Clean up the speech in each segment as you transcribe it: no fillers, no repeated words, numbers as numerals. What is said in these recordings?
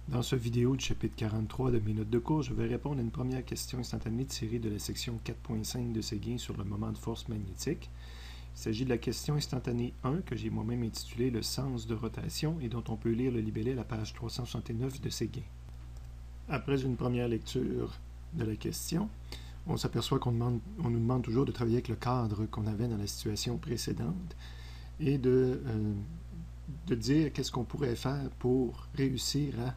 Dans cette vidéo du chapitre 43 de mes notes de cours, je vais répondre à une première question instantanée tirée de la section 4.5 de Séguin sur le moment de force magnétique. Il s'agit de la question instantanée 1 que j'ai moi-même intitulée le sens de rotation et dont on peut lire le libellé à la page 369 de Séguin. Après une première lecture de la question, on s'aperçoit qu'on nous demande toujours de travailler avec le cadre qu'on avait dans la situation précédente et de dire qu'est-ce qu'on pourrait faire pour réussir à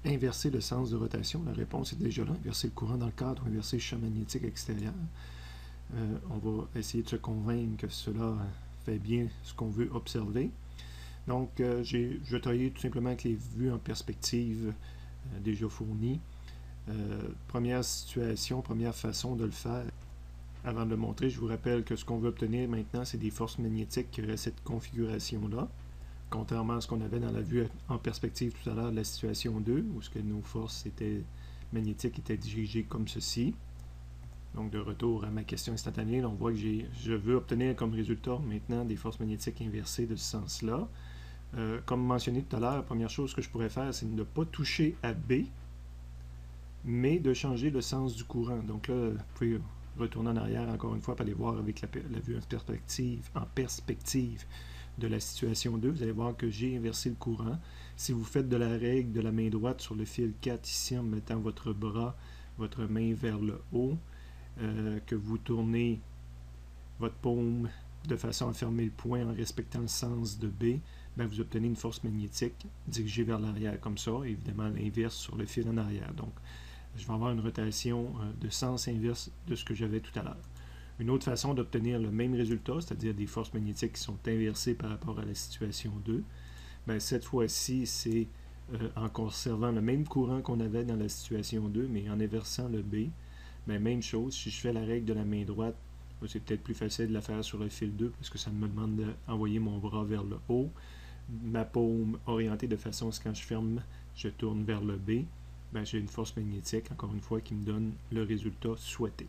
inverser le sens de rotation. La réponse est déjà là, inverser le courant dans le cadre ou inverser le champ magnétique extérieur. On va essayer de se convaincre que cela fait bien ce qu'on veut observer. Donc, je vais travailler tout simplement avec les vues en perspective déjà fournies. Première situation, première façon de le faire. Avant de le montrer, je vous rappelle que ce qu'on veut obtenir maintenant, c'est des forces magnétiques qui auraient cette configuration-là. Contrairement à ce qu'on avait dans la vue en perspective tout à l'heure de la situation 2, où ce que nos forces magnétiques étaient dirigées comme ceci. Donc, de retour à ma question instantanée, là, on voit que je veux obtenir comme résultat maintenant des forces magnétiques inversées de ce sens-là. Comme mentionné tout à l'heure, la première chose que je pourrais faire, c'est de ne pas toucher à B, mais de changer le sens du courant. Donc là, vous pouvez retourner en arrière encore une fois pour aller voir avec la vue en perspective de la situation 2, vous allez voir que j'ai inversé le courant. Si vous faites de la règle de la main droite sur le fil 4 ici en mettant votre bras, votre main vers le haut, que vous tournez votre paume de façon à fermer le point en respectant le sens de B, ben vous obtenez une force magnétique dirigée vers l'arrière comme ça, évidemment l'inverse sur le fil en arrière. Donc, je vais avoir une rotation de sens inverse de ce que j'avais tout à l'heure. Une autre façon d'obtenir le même résultat, c'est-à-dire des forces magnétiques qui sont inversées par rapport à la situation 2, ben cette fois-ci, c'est en conservant le même courant qu'on avait dans la situation 2, mais en inversant le B. Ben, même chose, si je fais la règle de la main droite, c'est peut-être plus facile de la faire sur le fil 2 parce que ça me demande d'envoyer mon bras vers le haut. Ma paume orientée de façon à ce que quand je ferme, je tourne vers le B. Ben, j'ai une force magnétique, encore une fois, qui me donne le résultat souhaité.